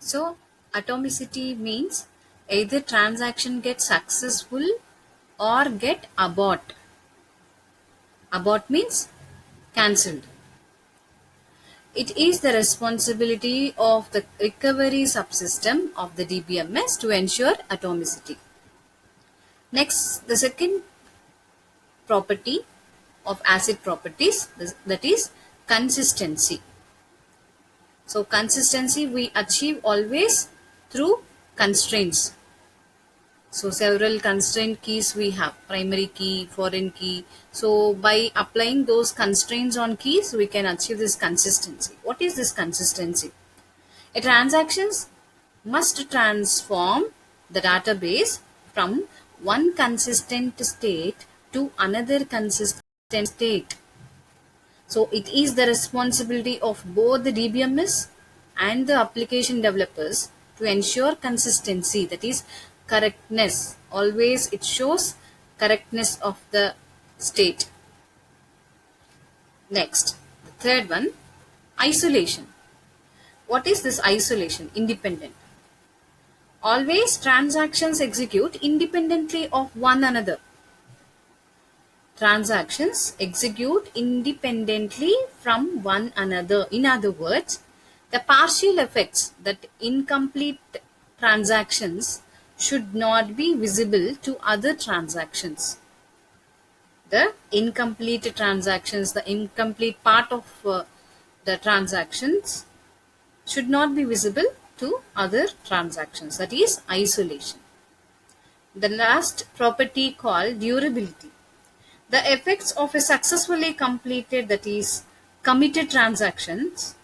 So atomicity means either transaction get successful or get abort. Abort means cancelled. It is the responsibility of the recovery subsystem of the DBMS to ensure atomicity. Next, the second property of acid properties, that is consistency. So consistency we achieve always through constraints. So several constraint keys we have, primary key, foreign key. So by applying those constraints on keys, we can achieve this consistency. What is this consistency? A transactions must transform the database from one consistent state to another consistent state. So it is the responsibility of both the DBMS and the application developers to ensure consistency, that is correctness. Always it shows correctness of the state. Next, the third one, isolation. What is this isolation? Independent. Always transactions execute independently of one another. Transactions execute independently from one another. In other words, the partial effects, that incomplete transactions, should not be visible to other transactions. The incomplete transactions, the incomplete part of the transactions should not be visible to other transactions. That is isolation. The last property called durability. The effects of a successfully completed, that is committed transactions,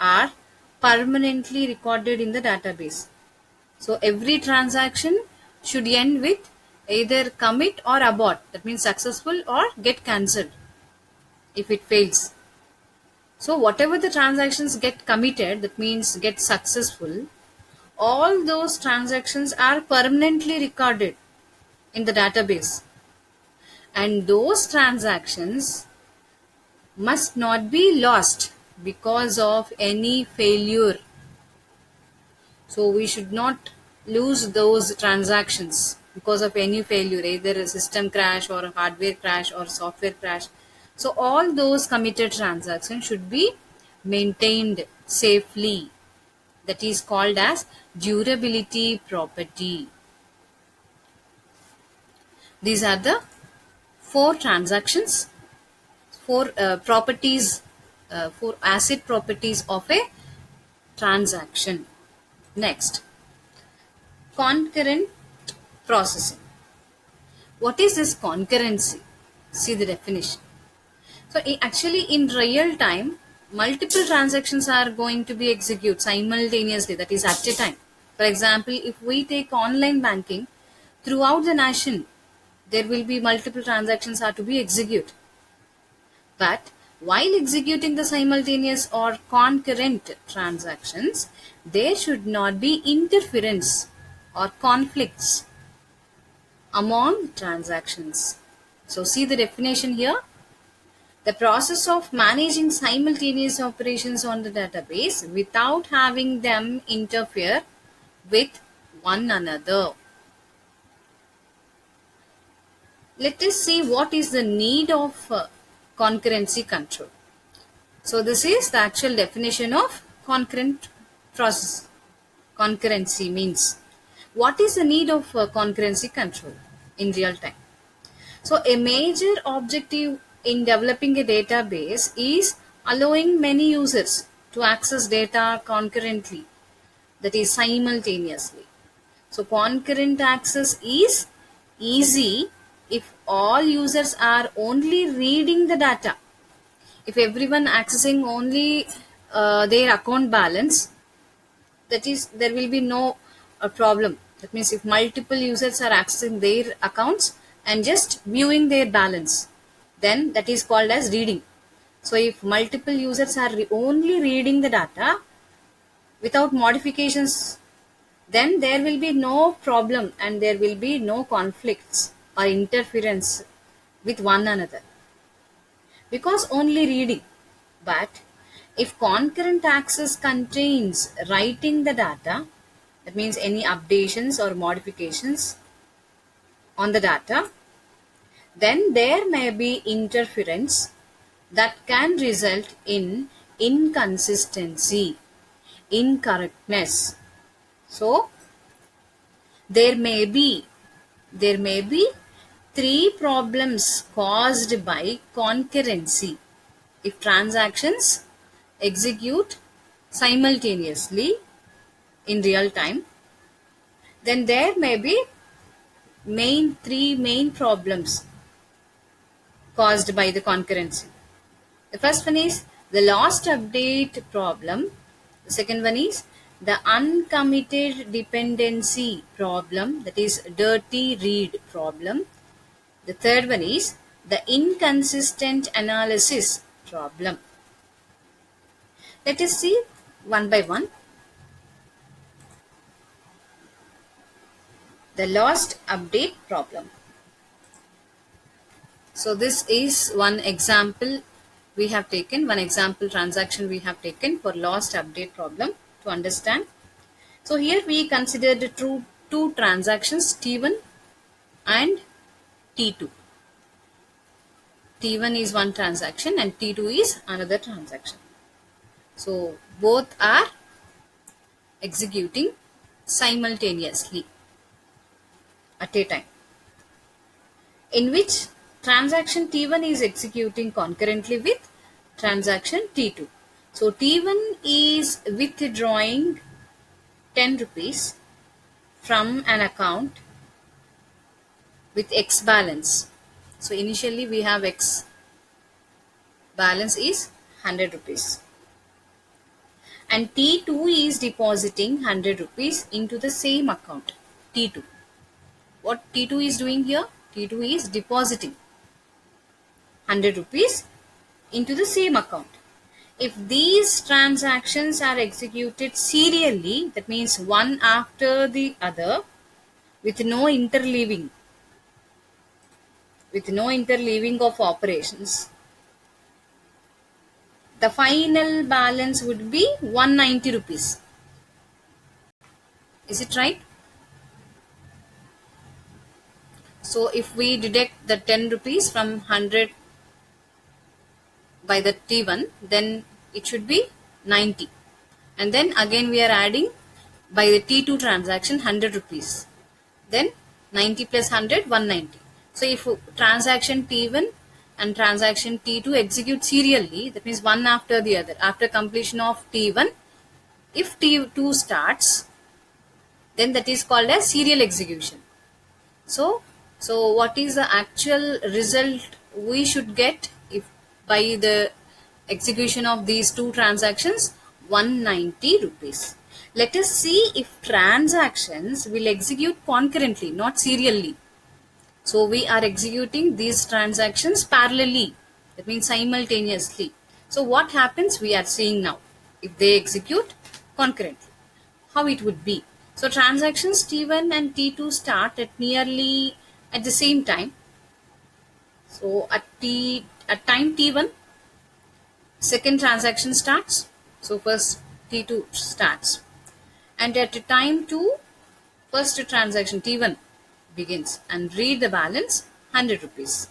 are permanently recorded in the database. So every transaction should end with either commit or abort, that means successful or get cancelled if it fails. So whatever the transactions get committed, that means get successful, all those transactions are permanently recorded in the database, and those transactions must not be lost because of any failure. So we should not lose those transactions because of any failure, either a system crash or a hardware crash or software crash. So all those committed transactions should be maintained safely. That is called as durability property. These are the four transactions, four properties, four acid properties of a transaction. Next, concurrent processing. What is this concurrency? See the definition. So actually in real time, multiple transactions are going to be executed simultaneously, that is at a time. For example, if we take online banking, throughout the nation, there will be multiple transactions are to be executed. But while executing the simultaneous or concurrent transactions, there should not be interference or conflicts among transactions. So see the definition here. The process of managing simultaneous operations on the database without having them interfere with one another. Let us see what is the need of concurrency control. So this is the actual definition of concurrent process. Concurrency means, what is the need of concurrency control in real time? So a major objective in developing a database is allowing many users to access data concurrently, that is simultaneously. So concurrent access is easy if all users are only reading the data. If everyone accessing only their account balance, that is there will be no problem. That means if multiple users are accessing their accounts and just viewing their balance, then that is called as reading. So if multiple users are only reading the data without modifications, then there will be no problem and there will be no conflicts or interference with one another, because only reading. But If concurrent access contains writing the data, that means any updations or modifications on the data, then there may be interference that can result in inconsistency, incorrectness. So there may be three problems caused by concurrency. If transactions execute simultaneously in real time, then there may be three main problems caused by the concurrency. The first one is the lost update problem. The second one is the uncommitted dependency problem, that is dirty read problem. The third one is the inconsistent analysis problem. Let us see one by one. The lost update problem. So this is one example we have taken, one example transaction we have taken for lost update problem to understand. So here we considered two transactions, T1 and T2. T1 is one transaction and T2 is another transaction. So both are executing simultaneously at a time, in which transaction T1 is executing concurrently with transaction T2. So T1 is withdrawing 10 rupees from an account with X balance. So initially we have X balance is 100 rupees. And T2 is depositing 100 rupees into the same account, T2. What T2 is doing here? T2 is depositing 100 rupees into the same account. If these transactions are executed serially, that means one after the other, with no interleaving of operations, the final balance would be 190 rupees. Is it right? So if we deduct the 10 rupees from 100 by the T1, then it should be 90. And then again we are adding by the T2 transaction 100 rupees. Then 90 plus 100, 190. So if transaction T1 and transaction T2 execute serially, that means one after the other, after completion of T1, if T2 starts, then that is called as serial execution. So what is the actual result we should get if by the execution of these two transactions? 190 rupees. Let us see if transactions will execute concurrently, not serially. So we are executing these transactions parallelly, that means simultaneously. So what happens we are seeing now if they execute concurrently, how it would be. So transactions T1 and T2 start at nearly at the same time. So at time T1, second transaction starts. So first T2 starts, and at time 2, first transaction T1 begins and read the balance 100 rupees.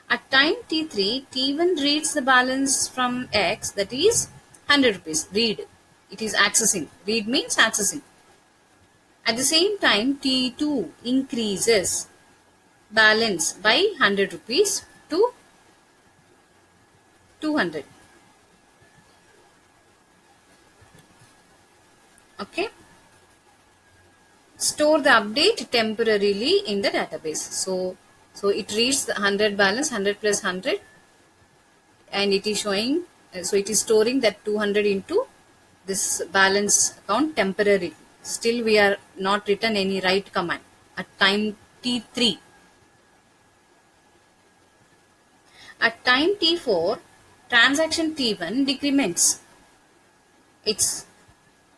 At time T3, T1 reads the balance from X, that is 100 rupees. Read, it is accessing. Read means accessing. At the same time, T2 increases balance by 100 rupees to 200. Okay. Store the update temporarily in the database. So it reads the 100 balance, 100 plus 100, and it is showing, so it is storing that 200 into this balance account temporarily. Still we are not written any write command at time T3. At time T4, transaction T1 decrements its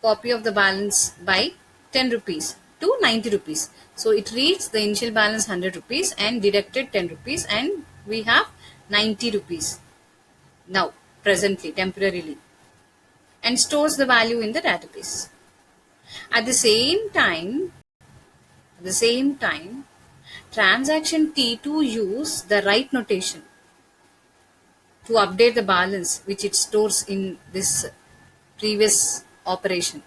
copy of the balance by 10 rupees to 90 rupees. So it reads the initial balance 100 rupees and deducted 10 rupees, and we have 90 rupees now presently temporarily. and stores the value in the database. At the same time, transaction T2 use the write notation to update the balance which it stores in this previous operation.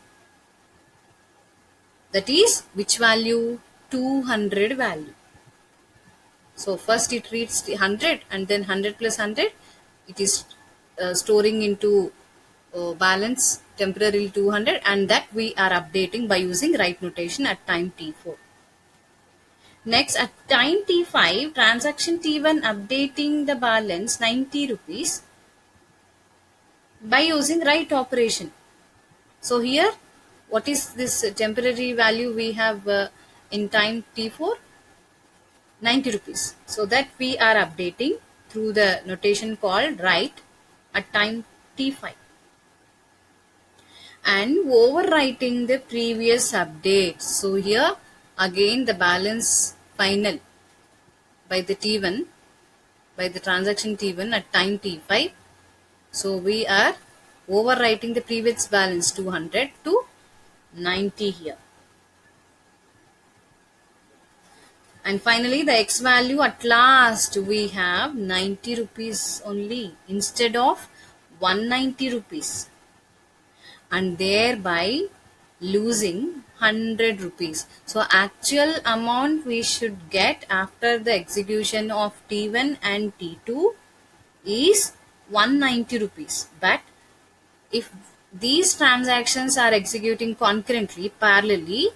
That is which value? 200 value. So first it reads the 100 and then 100 plus 100. It is storing into balance temporarily 200, and that we are updating by using write notation at time T4. Next, at time T5, transaction T1 updating the balance 90 rupees by using write operation. So here, what is this temporary value we have in time T4? 90 rupees. So that we are updating through the notation called write at time T5. And overwriting the previous update. So here again the balance final by the T1, by the transaction T1 at time T5. So we are overwriting the previous balance 200 to 90 here. And finally the X value, at last we have 90 rupees only instead of 190 rupees, and thereby losing 100 rupees. So actual amount we should get after the execution of T1 and T2 is 190 rupees. But if these transactions are executing concurrently, parallelly,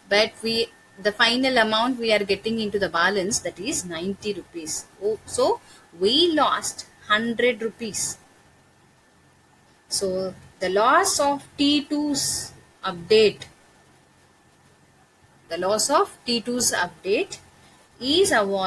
but the final amount we are getting into the balance, that is 90 rupees. So we lost 100 rupees. So the loss of T2's update, is avoided